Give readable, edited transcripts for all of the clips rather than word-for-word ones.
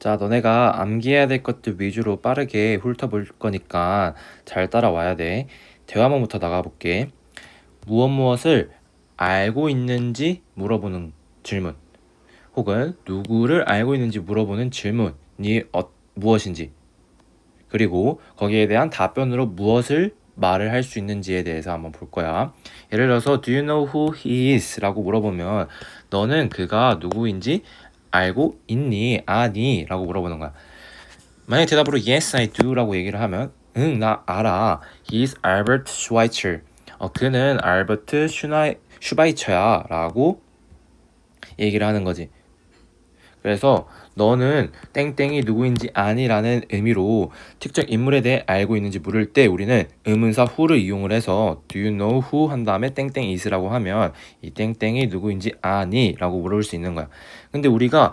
자, 너네가 암기해야 될 것들 위주로 빠르게 훑어볼 거니까 잘 따라와야 돼. 대화문부터 나가볼게. 무엇을 알고 있는지 물어보는 질문, 혹은 누구를 알고 있는지 물어보는 질문이 무엇인지, 그리고 거기에 대한 답변으로 무엇을 말을 할 수 있는지에 대해서 한번 볼 거야. 예를 들어서 Do you know who he is? 라고 물어보면 너는 그가 누구인지 알고 있니? 아니? 라고 물어보는 거야. 만약 대답으로 Yes, I do 라고 얘기를 하면 응, 나 알아. He is Albert Schweitzer. 그는 알버트 슈바이처야 라고 얘기를 하는 거지. 그래서 너는 땡땡이 누구인지 아니라는 의미로 특정 인물에 대해 알고 있는지 물을 때 우리는 의문사 who를 이용을 해서 Do you know who? 한 다음에 땡땡 is라고 하면 이 땡땡이 누구인지 아니? 라고 물을 수 있는 거야. 근데 우리가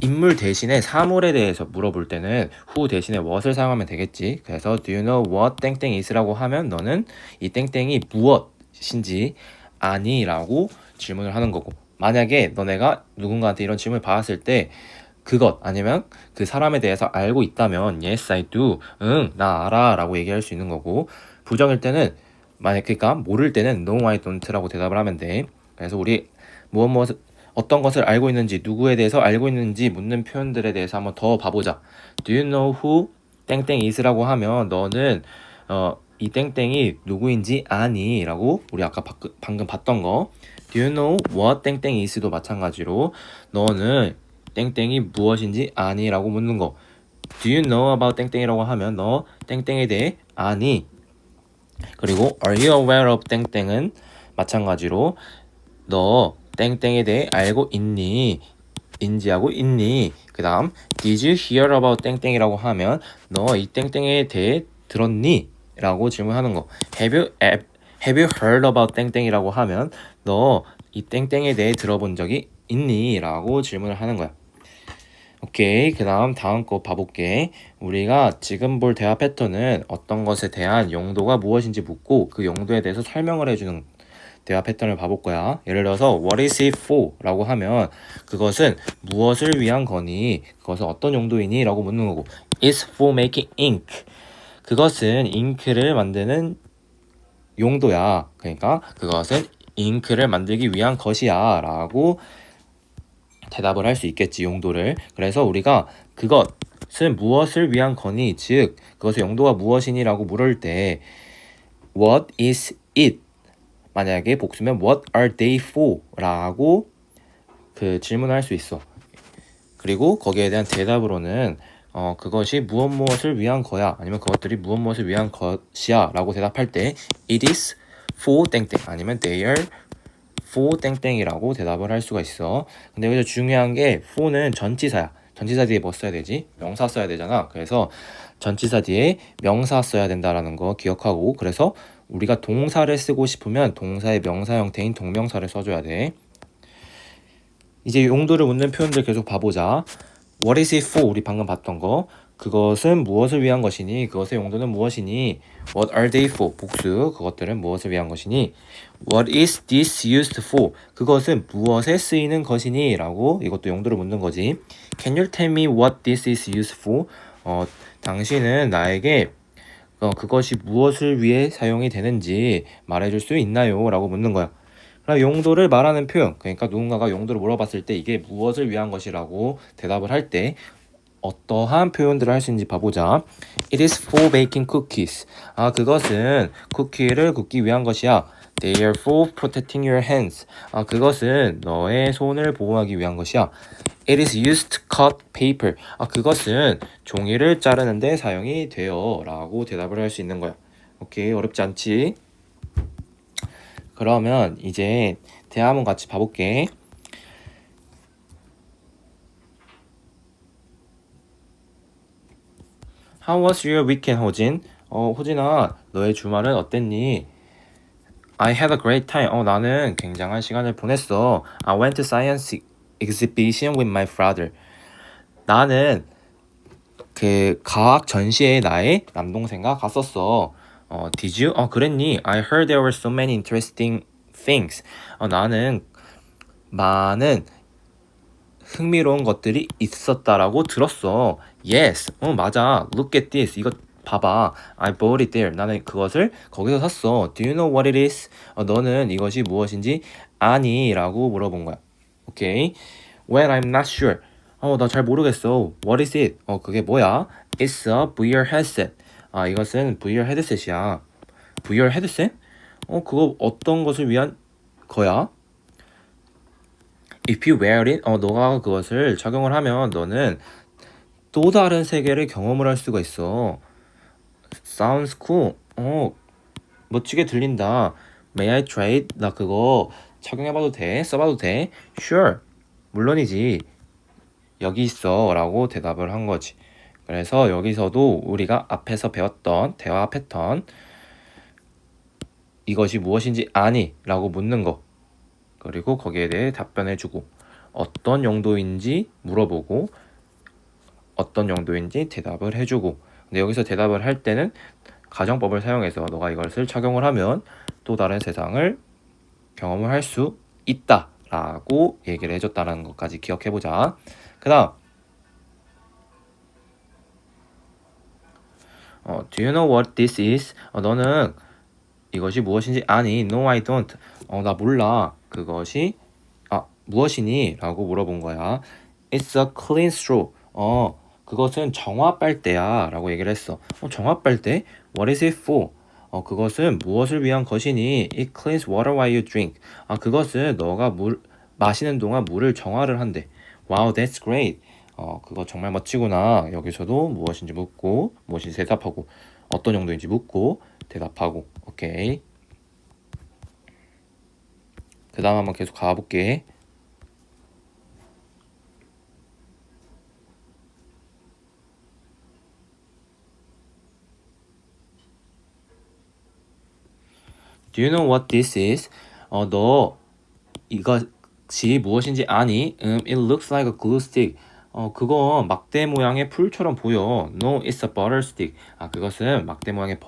인물 대신에 사물에 대해서 물어볼 때는 who 대신에 what을 사용하면 되겠지. 그래서 do you know what 땡땡 is라고 하면 너는 이 땡땡이 무엇인지 아니? 라고 질문을 하는 거고, 만약에 너네가 누군가한테 이런 질문을 받았을 때 그것 아니면 그 사람에 대해서 알고 있다면 yes I do, 응 나 알아 라고 얘기할 수 있는 거고, 부정일 때는 그러니까 모를 때는 no I don't 라고 대답을 하면 돼. 그래서 우리 어떤 것을 알고 있는지, 누구에 대해서 알고 있는지 묻는 표현들에 대해서 한번 더 봐보자. Do you know who 땡땡 is라고 하면 너는 이 땡땡이 누구인지 아니? 라고 우리 아까 방금 봤던 거 Do you know what 땡땡 is도 마찬가지로 너는 땡땡이 무엇인지 아니? 라고 묻는 거. Do you know about 땡땡이라고 하면 너 땡땡에 대해 아니? 그리고 Are you aware of 땡땡은 마찬가지로 너 땡땡에 대해 알고 있니? 인지하고 있니? 그 다음 Did you hear about 땡땡이라고 하면 너 이 땡땡에 대해 들었니? 라고 질문하는 거. Have you heard about 땡땡이라고 하면 너 이 땡땡에 대해 들어본 적이 있니? 라고 질문을 하는 거야. 오케이, 그 다음 거 봐볼게. 우리가 지금 볼 대화 패턴은 어떤 것에 대한 용도가 무엇인지 묻고 그 용도에 대해서 설명을 해주는 대화 패턴을 봐볼 거야. 예를 들어서 What is it for? 라고 하면 그것은 무엇을 위한 거니? 그것은 어떤 용도이니? 라고 묻는 거고, It's for making ink. 그것은 잉크를 만드는 용도야. 그러니까 그것은 잉크를 만들기 위한 것이야 라고 대답을 할 수 있겠지, 용도를. 그래서 우리가 그것은 무엇을 위한 거니? 즉 그것의 용도가 무엇이니? 라고 물을 때 What is it? 만약에 복수면 What are they for? 라고 질문을 할 수 있어. 그리고 거기에 대한 대답으로는 그것이 무엇을 위한 거야, 아니면 그것들이 무엇을 위한 것이야 라고 대답할 때 It is for 땡땡 아니면 they are for 땡땡이라고 대답을 할 수가 있어. 근데 여기서 중요한 게 for는 전치사야. 전치사 뒤에 뭐 써야 되지? 명사 써야 되잖아. 그래서 전치사 뒤에 명사 써야 된다라는 거 기억하고, 그래서 우리가 동사를 쓰고 싶으면 동사의 명사 형태인 동명사를 써줘야 돼. 이제 용도를 묻는 표현들 계속 봐보자. What is it for? 우리 방금 봤던 거. 그것은 무엇을 위한 것이니? 그것의 용도는 무엇이니? What are they for? 복수. 그것들은 무엇을 위한 것이니? What is this used for? 그것은 무엇에 쓰이는 것이니? 라고 이것도 용도를 묻는 거지. Can you tell me what this is used for? 당신은 나에게 그것이 무엇을 위해 사용이 되는지 말해줄 수 있나요? 라고 묻는 거야. 그럼 용도를 말하는 표현, 그러니까 누군가가 용도를 물어봤을 때 이게 무엇을 위한 것이라고 대답을 할 때 어떠한 표현들을 할 수 있는지 봐보자. It is for baking cookies. 그것은 쿠키를 굽기 위한 것이야. They are for protecting your hands. 그것은 너의 손을 보호하기 위한 것이야. It is used to cut paper. 그것은 종이를 자르는데 사용이 돼요 라고 대답을 할 수 있는 거야. 오케이, 어렵지 않지? 그러면 이제 대화문 같이 봐볼게. How was your weekend, 호진? 호진아, 너의 주말은 어땠니? I had a great time. 나는 굉장한 시간을 보냈어. I went to science exhibition with my father. 나는 과학 전시회에 나의 남동생과 갔었어. Did you? 그랬니? I heard there were so many interesting things. 나는 많은 흥미로운 것들이 있었다라고 들었어. Yes, 맞아. Look at this. 이거 봐봐. I bought it there. 나는 그것을 거기서 샀어. Do you know what it is? 너는 이것이 무엇인지 아니? 라고 물어본 거야. 오케이. Well, I'm not sure. 나 잘 모르겠어. What is it? 그게 뭐야? It's a VR headset. 이것은 VR 헤드셋이야. VR 헤드셋? 그거 어떤 것을 위한 거야? If you wear it, 너가 그것을 착용을 하면 너는 또 다른 세계를 경험을 할 수가 있어. Sounds cool. 멋지게 들린다. May I try it? 나 그거 착용해봐도 돼? 써봐도 돼? Sure. 물론이지. 여기 있어. 라고 대답을 한 거지. 그래서 여기서도 우리가 앞에서 배웠던 대화 패턴, 이것이 무엇인지 아니? 라고 묻는 거, 그리고 거기에 대해 답변해주고, 어떤 용도인지 물어보고 어떤 용도인지 대답을 해주고. 근데 여기서 대답을 할 때는 가정법을 사용해서 너가 이것을 착용을 하면 또 다른 세상을 경험을 할 수 있다 라고 얘기를 해줬다는 것까지 기억해보자. 그 다음 Do you know what this is? 너는 이것이 무엇인지 아니? No, I don't. 나 몰라. 그것이 무엇이니? 라고 물어본 거야. It's a clean straw. 그것은 정화 빨대야 라고 얘기를 했어. 정화 빨대? What is it for? 그것은 무엇을 위한 것이니? It cleans water while you drink. 그것은 너가 물 마시는 동안 물을 정화를 한대. Wow, that's great. 그거 정말 멋지구나. 여기서도 무엇인지 묻고 무엇인지 대답하고 어떤 용도인지 묻고 대답하고. 오케이. 그 다음 한번 계속 가볼게. Do you know what this is? 너 이것이 무엇인지 아니? It looks like a glue stick. 그거 막대 모양의 풀처럼 보여. No, it's a butter stick. 그것은 막대 모양의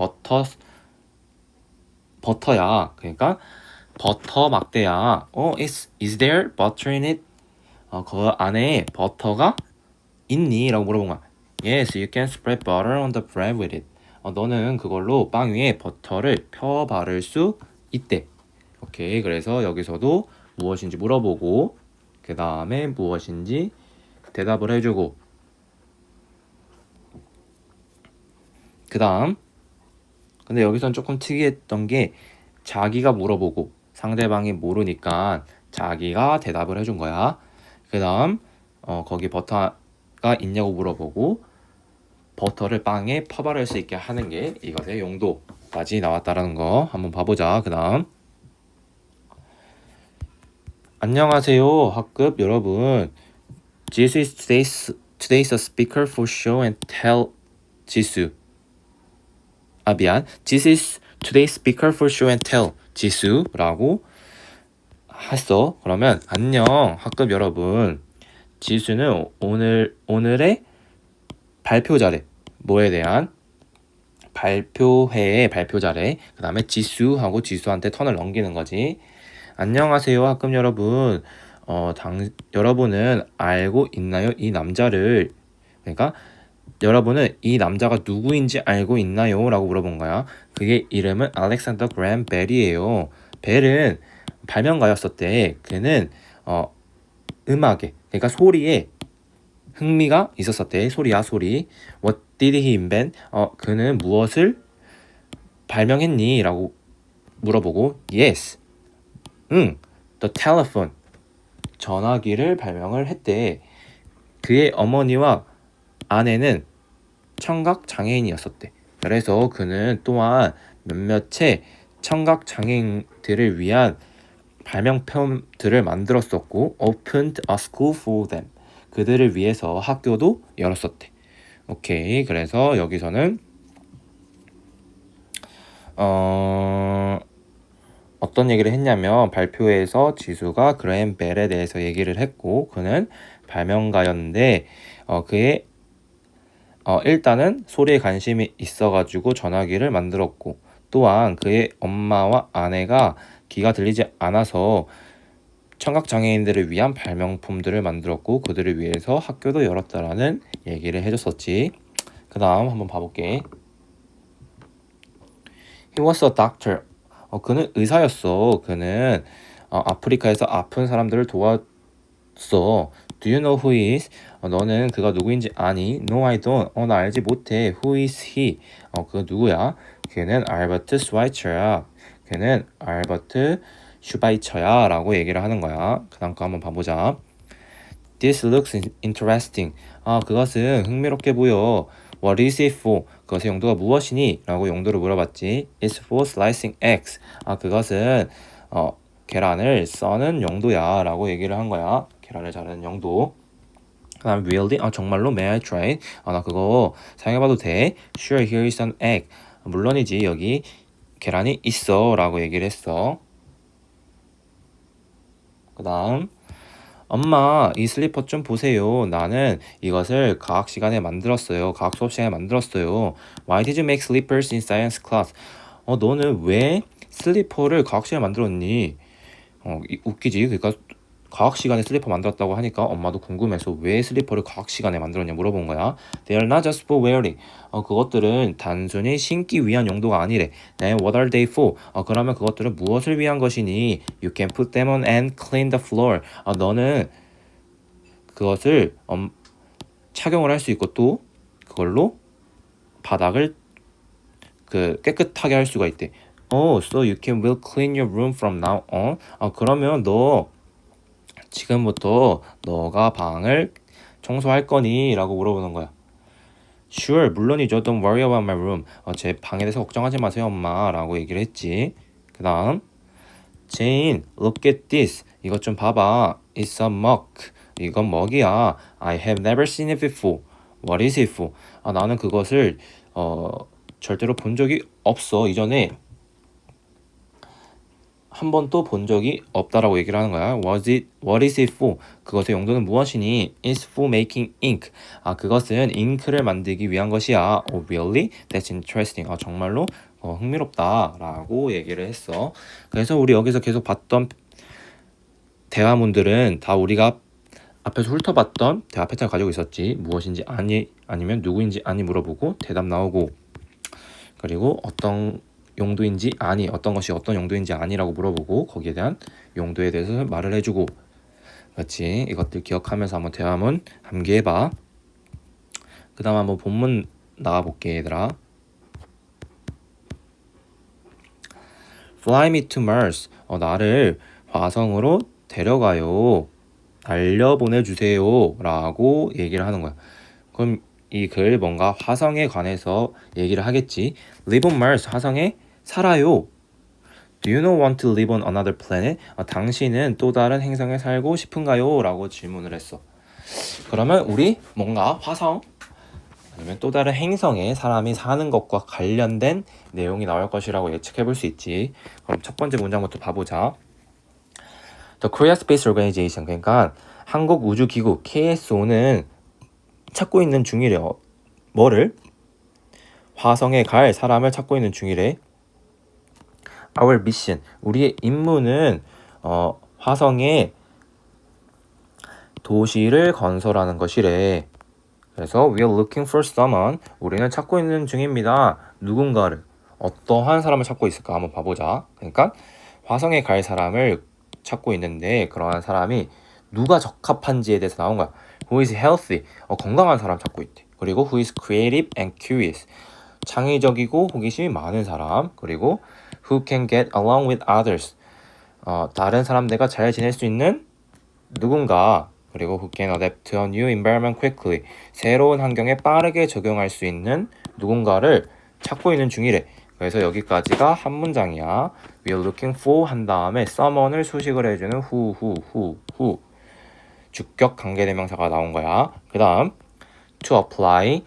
버터야. 그러니까 버터 막대야. is there butter in it? 그 안에 버터가 있니? 라고 물어본 거야. Yes, you can spread butter on the bread with it. 너는 그걸로 빵 위에 버터를 펴 바를 수 있대. 오케이. 그래서 여기서도 무엇인지 물어보고 그 다음에 무엇인지 대답을 해주고, 그 다음 근데 여기선 조금 특이했던 게 자기가 물어보고 상대방이 모르니까 자기가 대답을 해준 거야. 그 다음 거기 버터가 있냐고 물어보고 버터를 빵에 퍼바를 수 있게 하는 게 이것의 용도까지 나왔다라는 거 한번 봐보자. 그 다음 안녕하세요 학급 여러분. 지수 is today's a speaker for show and tell. 지수 미안. This is today's speaker for show and tell. 지수라고 했어. 그러면 안녕 학급 여러분. 지수는 오늘의 발표자래. 뭐에 대한? 발표회의 발표자래. 그 다음에 지수하고 지수한테 턴을 넘기는 거지. 안녕하세요 학급 여러분. 여러분은 알고 있나요? 이 남자를. 그러니까 여러분은 이 남자가 누구인지 알고 있나요? 라고 물어본 거야. 그게 이름은 알렉산더 그램 벨이에요. 벨은 발명가였었대. 그는 음악에, 그러니까 소리에 흥미가 있었었대. 소리야, 소리. What did he invent? 그는 무엇을 발명했니? 라고 물어보고 Yes. The telephone. 전화기를 발명을 했대. 그의 어머니와 아내는 청각 장애인이었었대. 그래서 그는 또한 몇몇의 청각 장애인들을 위한 발명품들을 만들었었고 opened a school for them. 그들을 위해서 학교도 열었었대. 오케이. 그래서 여기서는 어떤 얘기를 했냐면 발표회에서 지수가 그레임 벨에 대해서 얘기를 했고 그는 발명가였는데 그의 일단은 소리에 관심이 있어가지고 전화기를 만들었고 또한 그의 엄마와 아내가 귀가 들리지 않아서 청각장애인들을 위한 발명품들을 만들었고 그들을 위해서 학교도 열었다라는 얘기를 해줬었지. 그 다음 한번 봐볼게. He was a doctor. 그는 의사였어. 그는 아프리카에서 아픈 사람들을 도왔어. Do you know who he is? 너는 그가 누구인지 아니? No, I don't. 나 알지 못해. Who is he? 그가 누구야? 그는 알버트 스와이처야. 그는 알버트 슈바이처야 라고 얘기를 하는 거야. 그 다음 거 한번 봐보자. This looks interesting. 그것은 흥미롭게 보여. What is it for? 그것의 용도가 무엇이니? 라고 용도를 물어봤지. It's for slicing eggs. 그것은 계란을 써는 용도야 라고 얘기를 한 거야. 계란을 자르는 용도. 그 다음 really? 정말로? May I try it? 나 그거 사용해봐도 돼? Sure, here is an egg. 물론이지, 여기 계란이 있어 라고 얘기를 했어. 그 다음 엄마, 이 슬리퍼 좀 보세요. 나는 이것을 과학 시간에 만들었어요. 과학 수업 시간에 만들었어요. Why did you make slippers in science class? 너는 왜 슬리퍼를 과학 시간에 만들었니? 웃기지? 그러니까 과학 시간에 슬리퍼 만들었다고 하니까 엄마도 궁금해서 왜 슬리퍼를 과학 시간에 만들었냐 물어본 거야. They are not just for wearing. 그것들은 단순히 신기 위한 용도가 아니래. Then what are they for? 그러면 그것들은 무엇을 위한 것이니? You can put them on and clean the floor. 너는 그것을 착용을 할 수 있고 또 그걸로 바닥을 깨끗하게 할 수가 있대. So you can will clean your room from now on. 그러면 너 지금부터 너가 방을 청소할 거니? 라고 물어보는 거야. Sure, 물론이죠. Don't worry about my room. 제 방에 대해서 걱정하지 마세요, 엄마. 라고 얘기를 했지. 그 다음 Jane, look at this. 이것 좀 봐봐. It's a mug. 이건 먹이야. I have never seen it before. What is it for? 나는 그것을 절대로 본 적이 없어. 이전에 한 번도 본 적이 없다라고 얘기를 하는 거야. What is it for? 그것의 용도는 무엇이니? It's for making ink. 그것은 잉크를 만들기 위한 것이야. Oh, really? That's interesting. 정말로 흥미롭다라고 얘기를 했어. 그래서 우리 여기서 계속 봤던 대화문들은 다 우리가 앞에서 훑어봤던 대화 패턴을 가지고 있었지. 무엇인지 아니, 아니면 누구인지 아니 물어보고 대답 나오고, 그리고 어떤 용도인지 아니, 어떤 것이 어떤 용도인지 아니라고 물어보고 거기에 대한 용도에 대해서 말을 해주고. 그렇지. 이것들 기억하면서 한번 대화문 암기해봐. 그 다음 한번 본문 나와볼게, 얘들아. Fly me to Mars. 나를 화성으로 데려가요. 날려보내주세요 라고 얘기를 하는 거야. 그럼 이 글 뭔가 화성에 관해서 얘기를 하겠지. Live on Mars. 화성에 살아요. Do you not want to live on another planet? 당신은 또 다른 행성에 살고 싶은가요? 라고 질문을 했어. 그러면 우리 뭔가 화성 아니면 또 다른 행성에 사람이 사는 것과 관련된 내용이 나올 것이라고 예측해 볼 수 있지. 그럼 첫 번째 문장부터 봐보자. The Korea Space Organization, 그러니까 한국우주기구 KSO는 찾고 있는 중이래. 뭐를? 화성에 갈 사람을 찾고 있는 중이래. Our mission, 우리의 임무는 화성에 도시를 건설하는 것이래. 그래서 we are looking for someone, 우리는 찾고 있는 중입니다. 누군가를. 어떠한 사람을 찾고 있을까 한번 봐보자. 그러니까 화성에 갈 사람을 찾고 있는데 그러한 사람이 누가 적합한지에 대해서 나온 거야. Who is healthy, 건강한 사람 찾고 있대. 그리고 who is creative and curious, 창의적이고 호기심이 많은 사람. 그리고 who can get along with others, 다른 사람들과 잘 지낼 수 있는 누군가. 그리고 who can adapt to a new environment quickly, 새로운 환경에 빠르게 적용할 수 있는 누군가를 찾고 있는 중이래. 그래서 여기까지가 한 문장이야. We are looking for 한 다음에 someone을 수식을 해주는 who 주격 관계대명사가 나온 거야. 그 다음 to apply,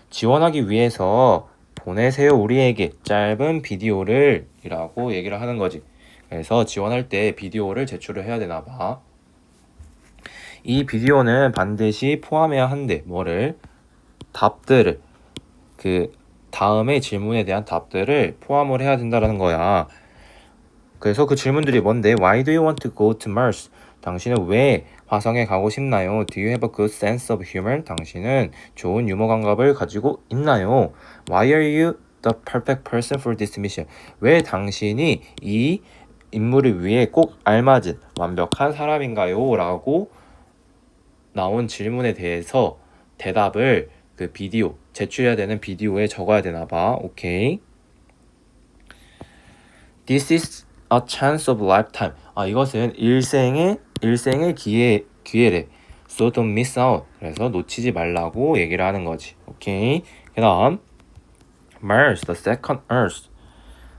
지원하기 위해서 보내세요 우리에게 짧은 비디오를 이라고 얘기를 하는 거지. 그래서 지원할 때 비디오를 제출을 해야 되나 봐. 이 비디오는 반드시 포함해야 한대. 뭐를? 답들을, 그 다음의 질문에 대한 답들을 포함을 해야 된다는 거야. 그래서 그 질문들이 뭔데? Why do you want to go to Mars? 당신은 왜 화성에 가고 싶나요? Do you have a good sense of humor? 당신은 좋은 유머 감각을 가지고 있나요? Why are you the perfect person for this mission? 왜 당신이 이 임무를 위해 꼭 알맞은 완벽한 사람인가요? 라고 나온 질문에 대해서 대답을 그 비디오, 제출해야 되는 비디오에 적어야 되나 봐. 오케이. This is a chance of lifetime. 이것은 일생의 기회래. So don't miss out. 그래서 놓치지 말라고 얘기를 하는 거지. 오케이. 그다음 Mars, the second Earth.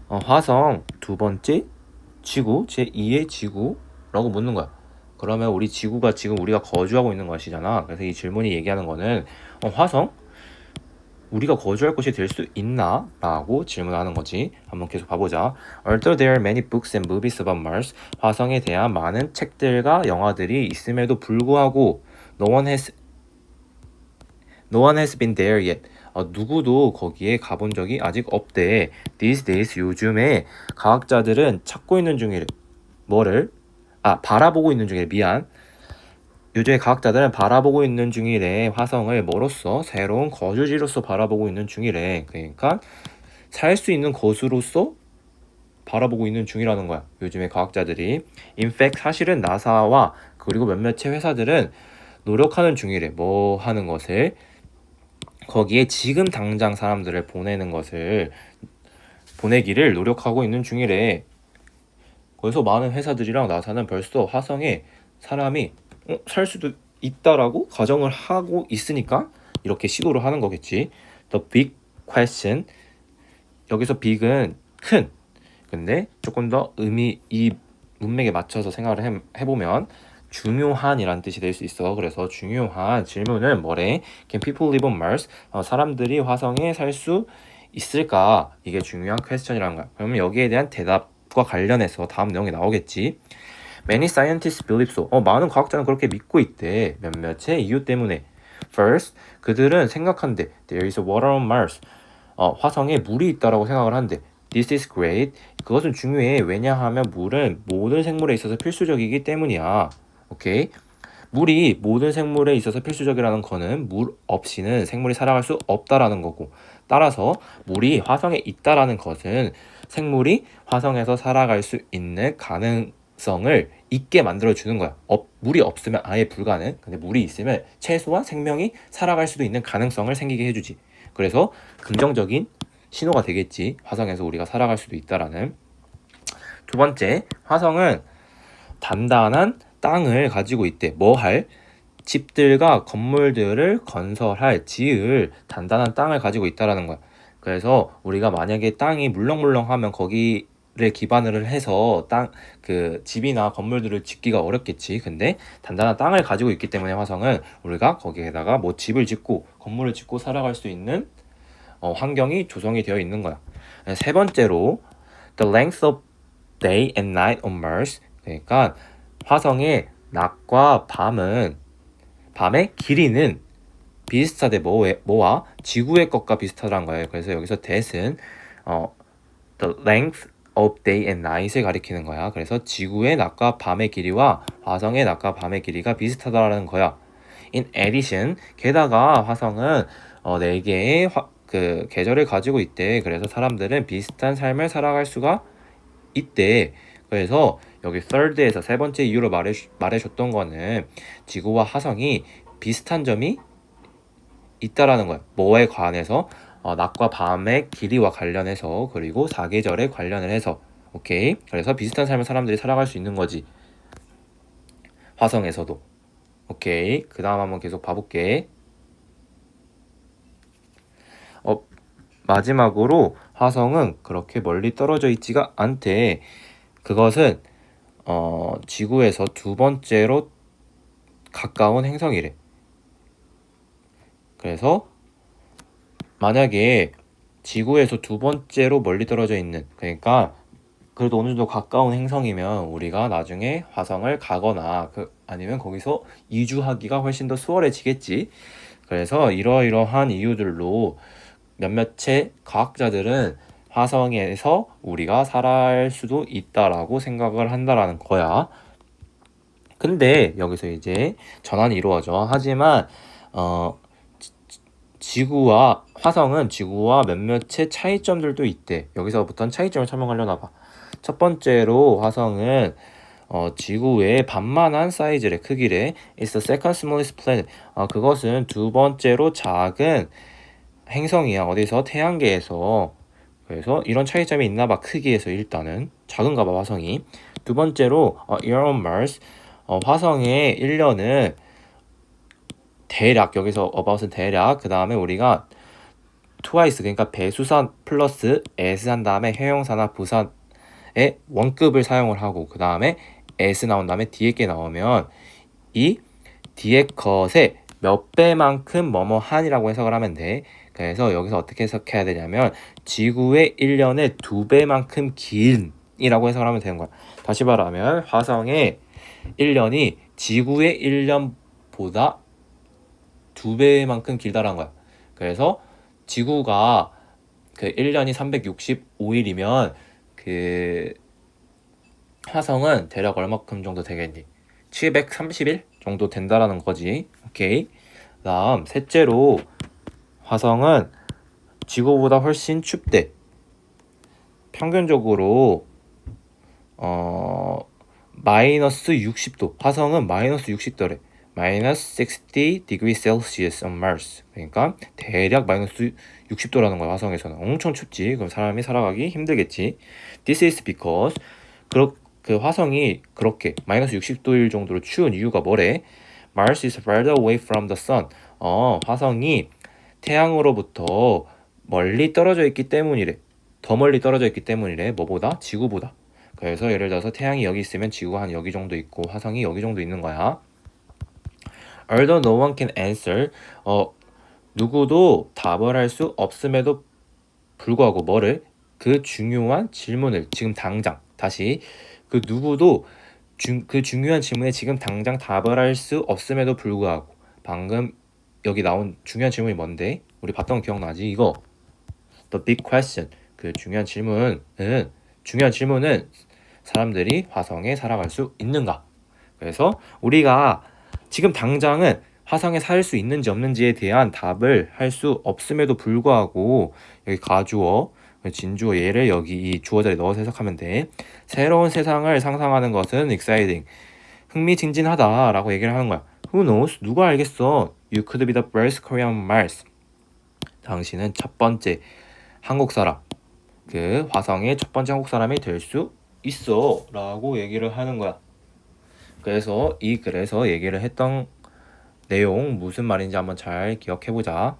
화성 두 번째 지구, 제2의 지구라고 묻는 거야. 그러면 우리 지구가 지금 우리가 거주하고 있는 것이잖아. 그래서 이 질문이 얘기하는 거는 화성? 우리가 거주할 곳이 될 수 있나? 라고 질문하는 거지. 한번 계속 봐보자. Although there are many books and movies about Mars, 화성에 대한 많은 책들과 영화들이 있음에도 불구하고 no one has been there yet. 누구도 거기에 가본 적이 아직 없대. These days, 요즘에 과학자들은 찾고 있는 중이래. 뭐를? 바라보고 있는 중이래. 미안. 요즘에 과학자들은 바라보고 있는 중이래. 화성을 뭐로써? 새로운 거주지로서 바라보고 있는 중이래. 그러니까 살 수 있는 곳으로서 바라보고 있는 중이라는 거야. 요즘에 과학자들이. In fact, 사실은 나사와 그리고 몇몇의 회사들은 노력하는 중이래. 뭐 하는 것을? 거기에 지금 당장 사람들을 보내기를 노력하고 있는 중이래. 그래서 많은 회사들이랑 나사는 벌써 화성에 사람이 살 수도 있다라고 가정을 하고 있으니까 이렇게 시도를 하는 거겠지. The big question. 여기서 big은 큰. 근데 조금 더 이 문맥에 맞춰서 생각을 해보면 중요한이란 뜻이 될 수 있어. 그래서 중요한 질문은 뭐래? Can people live on Mars? 사람들이 화성에 살 수 있을까? 이게 중요한 퀘스천이라는 거야. 그러면 여기에 대한 대답과 관련해서 다음 내용이 나오겠지. Many scientists believe so. 많은 과학자는 그렇게 믿고 있대. 몇몇의 이유 때문에. First, 그들은 생각한대. There is water on Mars. 화성에 물이 있다라고 생각을 한대. This is great. 그것은 중요해. 왜냐하면 물은 모든 생물에 있어서 필수적이기 때문이야. 오케이? 물이 모든 생물에 있어서 필수적이라는 거는 물 없이는 생물이 살아갈 수 없다라는 거고, 따라서 물이 화성에 있다라는 것은 생물이 화성에서 살아갈 수 있는 가능성을 있게 만들어주는 거야. 물이 없으면 아예 불가능. 근데 물이 있으면 최소한 생명이 살아갈 수도 있는 가능성을 생기게 해주지. 그래서 긍정적인 신호가 되겠지. 화성에서 우리가 살아갈 수도 있다라는. 두 번째, 화성은 단단한 땅을 가지고 있대. 뭐 할? 집들과 건물들을 건설할, 지을 단단한 땅을 가지고 있다라는 거야. 그래서 우리가 만약에 땅이 물렁물렁하면 거기를 기반으로 해서 집이나 건물들을 짓기가 어렵겠지. 근데 단단한 땅을 가지고 있기 때문에 화성은 우리가 거기에다가 뭐 집을 짓고 건물을 짓고 살아갈 수 있는 환경이 조성이 되어 있는 거야. 세 번째로 the length of day and night on Mars. 그러니까 화성의 낮과 밤의 길이는 비슷하대. 뭐와? 지구의 것과 비슷하다는 거예요. 그래서 여기서 that은 the length of day and night을 가리키는 거야. 그래서 지구의 낮과 밤의 길이와 화성의 낮과 밤의 길이가 비슷하다는 거야. In addition, 게다가 화성은 4개의 계절을 가지고 있대. 그래서 사람들은 비슷한 삶을 살아갈 수가 있대. 그래서 여기 third에서 세 번째 이유로 말해줬던 거는 지구와 화성이 비슷한 점이 있다라는 거야. 뭐에 관해서? 낮과 밤의 길이와 관련해서, 그리고 사계절에 관련을 해서. 오케이. 그래서 비슷한 삶을 사람들이 살아갈 수 있는 거지. 화성에서도. 오케이. 그 다음 한번 계속 봐볼게. 마지막으로 화성은 그렇게 멀리 떨어져 있지가 않대. 그것은 지구에서 두 번째로 가까운 행성이래. 그래서 만약에 지구에서 두 번째로 멀리 떨어져 있는, 그러니까 그래도 어느 정도 가까운 행성이면 우리가 나중에 화성을 가거나 아니면 거기서 이주하기가 훨씬 더 수월해지겠지. 그래서 이러이러한 이유들로 몇몇의 과학자들은 화성에서 우리가 살아갈 수도 있다라고 생각을 한다라는 거야. 근데 여기서 이제 전환이 이루어져. 하지만 지구와 화성은 지구와 몇몇의 차이점들도 있대. 여기서부터는 차이점을 설명하려나 봐. 첫 번째로 화성은 지구의 반만한 사이즈래, 크기래. It's the second smallest planet. 그것은 두 번째로 작은 행성이야. 어디서? 태양계에서. 그래서 이런 차이점이 있나 봐. 크기에서 일단은 작은가 봐, 화성이. 두 번째로 year on Mars. 화성의 1년은 대략, 여기서 about은 대략, 그 다음에 우리가 twice, 그러니까 배수산 플러스 as 한 다음에 해용사나 부산의 원급을 사용을 하고, 그 다음에 as 나온 다음에 뒤에 게 나오면 이 뒤에 것의 몇 배만큼 뭐뭐 한이라고 해석을 하면 돼. 그래서 여기서 어떻게 해석해야 되냐면 지구의 1년의 2배만큼 긴이라고 해석을 하면 되는 거야. 다시 말하면 화성의 1년이 지구의 1년보다 2배만큼 길다라는 거야. 그래서 지구가 그 1년이 365일이면 그 화성은 대략 얼마큼 정도 되겠니? 730일 정도 된다라는 거지. 오케이. 다음 셋째로 화성은 지구보다 훨씬 춥대. 평균적으로 마이너스 60도. 화성은 마이너스 60도래. 마이너스 60 degrees Celsius on Mars. 그러니까 대략 마이너스 60도라는 거야. 화성에서는 엄청 춥지. 그럼 사람이 살아가기 힘들겠지. This is because 그 화성이 그렇게 마이너스 60도일 정도로 추운 이유가 뭐래? Mars is further away from the sun. 화성이 태양으로부터 멀리 떨어져 있기 때문이래. 더 멀리 떨어져 있기 때문이래. 뭐보다? 지구보다. 그래서 예를 들어서 태양이 여기 있으면 지구가 한 여기 정도 있고 화성이 여기 정도 있는 거야. Although no one can answer. 누구도 답을 할 수 없음에도 불구하고 뭐를? 그 중요한 질문을 지금 당장 다시 그 누구도 그 중요한 질문에 지금 당장 답을 할 수 없음에도 불구하고 방금 여기 나온 중요한 질문이 뭔데? 우리 봤던 거 기억나지? 이거 The big question. 그 중요한 질문은 사람들이 화성에 살아갈 수 있는가? 그래서 우리가 지금 당장은 화성에 살 수 있는지 없는지에 대한 답을 할 수 없음에도 불구하고 여기 가주어, 진주어 얘를 여기 이 주어 자리에 넣어서 해석하면 돼. 새로운 세상을 상상하는 것은 exciting. 흥미진진하다라고 얘기를 하는 거야. Who knows? 누가 알겠어? You could be the first Korean Mars. 당신은 첫 번째 한국 사람. 그 화성의 첫 번째 한국 사람이 될 수 있어 라고 얘기를 하는 거야. 그래서 이 글에서 얘기를 했던 내용 무슨 말인지 한번 잘 기억해보자.